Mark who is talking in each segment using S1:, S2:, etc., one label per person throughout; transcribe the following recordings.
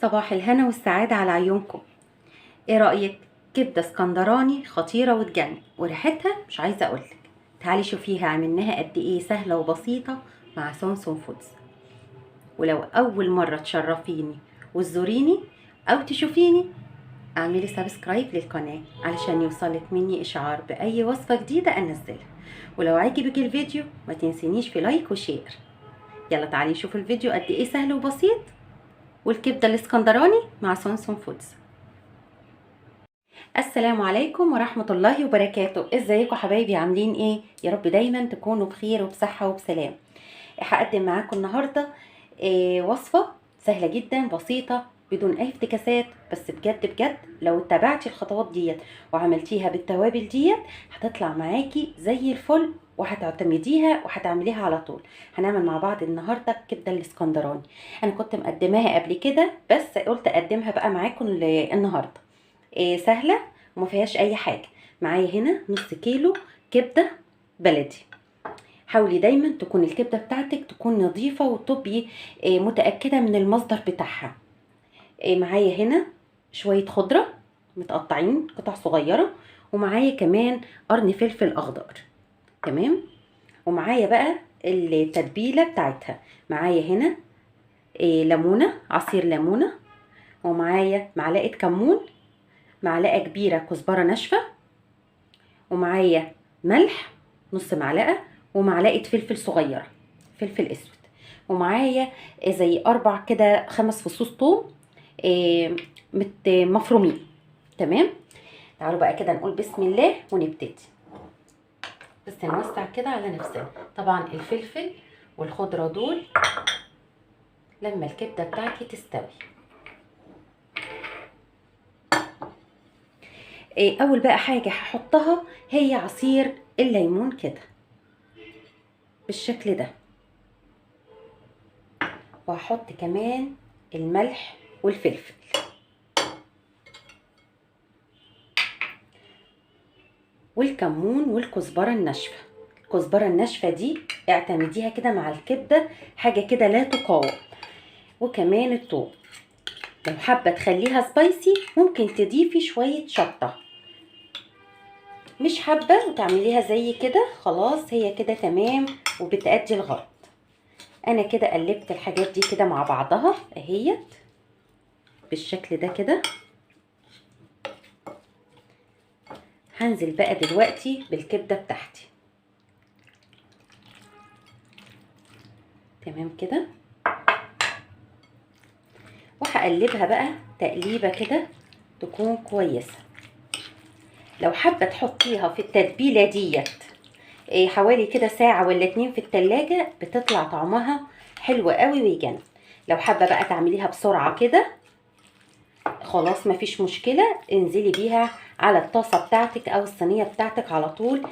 S1: صباح الهنا والسعادة على عيونكم. ايه رأيك؟ كبدة اسكندراني خطيرة وتجنن، وريحتها مش عايزة اقولك. تعالي شوفيها عملناها قد ايه سهلة وبسيطة مع سونسون فودز. ولو اول مرة تشرفيني وتزوريني او تشوفيني، اعملي سبسكرايب للقناة علشان يوصلك مني اشعار باي وصفة جديدة انزلها. ولو عجبك الفيديو ما تنسينيش في لايك وشير. يلا تعالي نشوف الفيديو قد ايه سهل وبسيط، والكبدة الاسكندراني مع سونسون فودز. السلام عليكم ورحمة الله وبركاته. ازيكم حبايبي؟ عاملين ايه؟ يا رب دايما تكونوا بخير وبصحة وبسلام. هقدم معاكم النهاردة وصفة سهلة جدا بسيطة بدون اي افتكاسات، بس بجد بجد لو اتبعتي الخطوات ديت وعملتيها بالتوابل ديت هتطلع معاكي زي الفل، وهتعتمديها وهتعمليها على طول. هنعمل مع بعض النهارده الكبده الاسكندراني. انا كنت مقدماها قبل كده بس قلت اقدمها بقى معاكم النهارده. سهله وما فيهاش اي حاجه. معايا هنا نص كيلو كبده بلدي. حاولي دايما تكون الكبده بتاعتك تكون نظيفه وتبقي متاكده من المصدر بتاعها. معايا هنا شويه خضره متقطعين قطع صغيره، ومعايا كمان قرن فلفل اخضر. تمام. ومعايا بقى التتبيله بتاعتها. معايا هنا ليمونه، عصير ليمونه، ومعايا معلقه كمون، معلقه كبيره كزبره ناشفه، ومعايا ملح نص معلقه، ومعلقه فلفل صغيره فلفل اسود، ومعايا زي 5 فصوص ثوم مفرومين. تمام. تعالوا بقى كده نقول بسم الله ونبتدي. بس نوسع كده على نفسنا. طبعا الفلفل والخضره دول لما الكبده بتاعتي تستوي. اول بقى حاجه هحطها هي عصير الليمون كده بالشكل ده، وهحط كمان الملح والفلفل، والكمون والكزبره الناشفه. الكزبره الناشفه دي اعتمديها كده مع الكبده، حاجه كده لا تقاوم. وكمان الثوم، لو حابه تخليها سبايسي ممكن تضيفي شويه شطه، مش حابه وتعمليها زي كده خلاص هي كده تمام وبتأدي الغرض. انا كده قلبت الحاجات دي كده مع بعضها اهيت بالشكل ده كده. هنزل بقى دلوقتي بالكبده بتاعتي. تمام كده، وهقلبها بقى تقليبه كده تكون كويسه. لو حابه تحطيها في التتبيله ديت حوالي كده ساعه ولا 2 في التلاجة بتطلع طعمها حلو قوي ويجنن. لو حابه بقى تعمليها بسرعه كده خلاص مفيش مشكله، انزلي بيها على الطاسه بتاعتك او الصينيه بتاعتك على طول،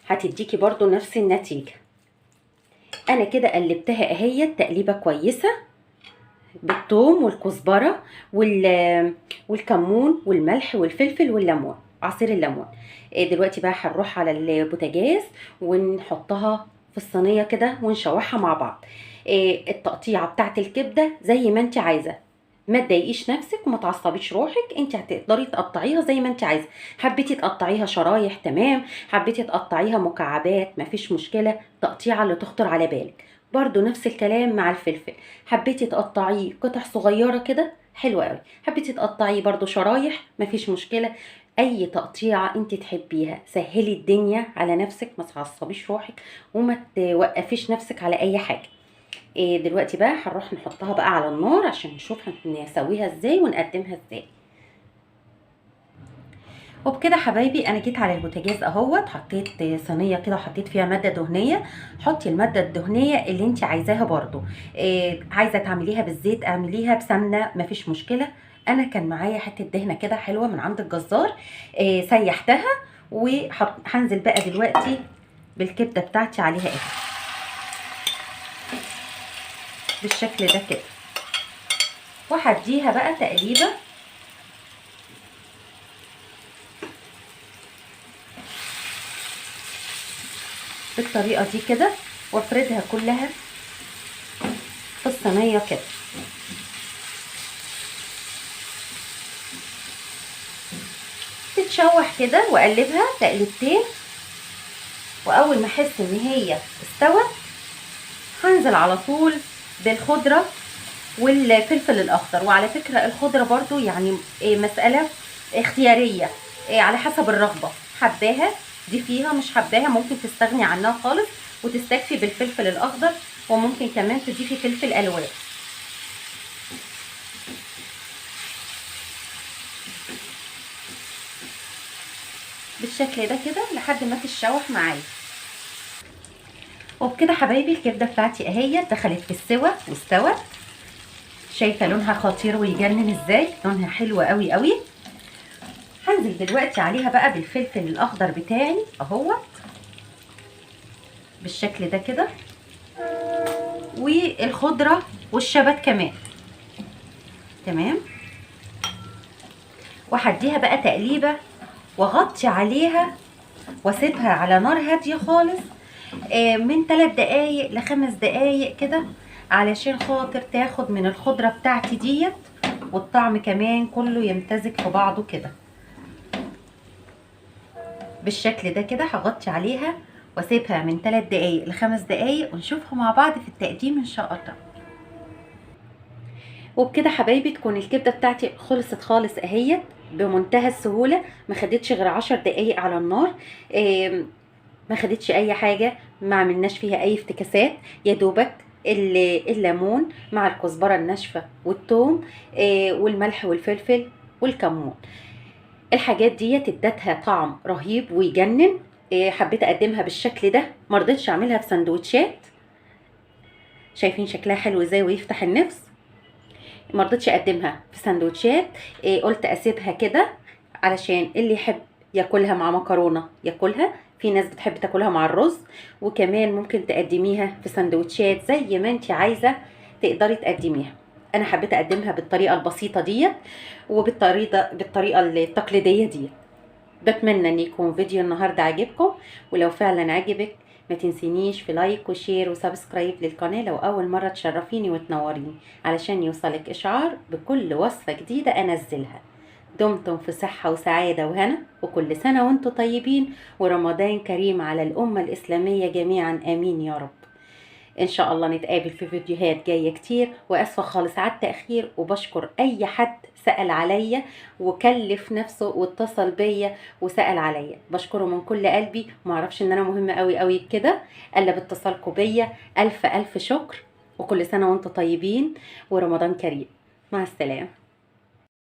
S1: هتديكي برضو نفس النتيجه. انا كده قلبتها اهي تقليبه كويسه بالثوم والكزبره والكمون والملح والفلفل والليمون، عصير الليمون. دلوقتي بقى هنروح على البوتاجاز ونحطها في الصينيه كده ونشوحها مع بعض. التقطيعه بتاعت الكبده زي ما انت عايزه، ما تضايقيش نفسك وما تعصبيش روحك، انت هتقدري تقطعيها زي ما انت عايزه. حبيتي تقطعيها شرايح تمام، حبيتي تقطعيها مكعبات مفيش مشكله، تقطيعه اللي تخطر على بالك. برضو نفس الكلام مع الفلفل، حبيتي تقطعيه قطع صغيره كده حلوه قوي، حبيتي تقطعيه برضو شرايح مفيش مشكله. اي تقطيعه انت تحبيها، سهلي الدنيا على نفسك، ما تعصبيش روحك وما توقفيش نفسك على اي حاجه. دلوقتي بقى هنروح نحطها بقى على النار عشان نشوف نسويها ازاي ونقدمها ازاي. وبكده حبايبي انا جيت على البوتاجاز اهوت، حطيت صينيه كده وحطيت فيها ماده دهنيه. حطي الماده الدهنيه اللي انت عايزاها برضو. عايزه تعمليها بالزيت اعمليها بسمنه مفيش مشكله. انا كان معايا حته دهنه كده حلوه من عند الجزار، سيحتها. وهنزل بقى دلوقتي بالكبده بتاعتي عليها بالشكل ده كده، وهديها بقى تقليبه بالطريقه دي كده، وافردها كلها في الصينيه كده. وتتشوح كده واقلبها تقلبتين. واول ما احس ان هي استوت هنزل على طول بالخضره والفلفل الاخضر. وعلى فكره الخضره برضو يعني مساله اختياريه، على حسب الرغبه، حباها ضيفيها، مش حباها ممكن تستغني عنها خالص وتستكفي بالفلفل الاخضر، وممكن كمان تضيفي فلفل الوان. بالشكل ده كده لحد ما تتشوح معايا. وبكده حبايبي الكبده بتاعتي اهي دخلت في السوا واستوت. شايفه لونها خطير ويجنن ازاي، لونها حلو قوي قوي. هنزل دلوقتي عليها بقى بالفلفل الاخضر بتاعي اهوت بالشكل ده كده، والخضره والشبت كمان. تمام. وهديها بقى تقليبه واغطي عليها واسيبها على نار هاديه خالص من 3 دقايق ل5 دقايق كده، علشان خاطر تاخد من الخضره بتاعتي ديت، والطعم كمان كله يمتزج في بعضه كده بالشكل ده كده. هغطي عليها واسيبها من 3 دقايق ل5 دقايق ونشوفها مع بعض في التقديم ان شاء الله. وبكده حبايبي تكون الكبده بتاعتي خلصت خالص اهيت بمنتهى السهوله، ما خدتش غير 10 دقايق على النار، ما خدتش اي حاجه، ما عملناش فيها اي افتكاسات، يا دوبك الليمون مع الكزبره الناشفه والثوم والملح والفلفل والكمون. الحاجات دي ادتها طعم رهيب ويجنن. حبيت اقدمها بالشكل ده، ما رضيتش اعملها في سندوتشات. شايفين شكلها حلو ازاي ويفتح النفس. ما رضيتش اقدمها في سندوتشات، قلت اسيبها كده علشان اللي يحب ياكلها مع مكرونه ياكلها، في ناس بتحب تاكلها مع الرز، وكمان ممكن تقدميها في سندوتشات زي ما انت عايزه تقدري تقدميها. انا حبيت اقدمها بالطريقه البسيطه ديت بالطريقه التقليديه ديت. بتمنى ان يكون فيديو النهارده عجبكم، ولو فعلا عجبك ما تنسينيش في لايك وشير وسبسكرايب للقناه لو اول مره تشرفيني وتنوريني، علشان يوصلك اشعار بكل وصفه جديده انزلها. دمتم في صحه وسعاده وهنا، وكل سنه وانتم طيبين، ورمضان كريم على الامه الاسلاميه جميعا، امين يا رب. ان شاء الله نتقابل في فيديوهات جايه كتير، واسفه خالص على التاخير، وبشكر اي حد سال عليا وكلف نفسه واتصل بيا وسال عليا، بشكره من كل قلبي. معرفش ان انا مهمه قوي قوي كده الا باتصالكم بيا. الف الف شكر، وكل سنه وانتم طيبين ورمضان كريم. مع السلامه.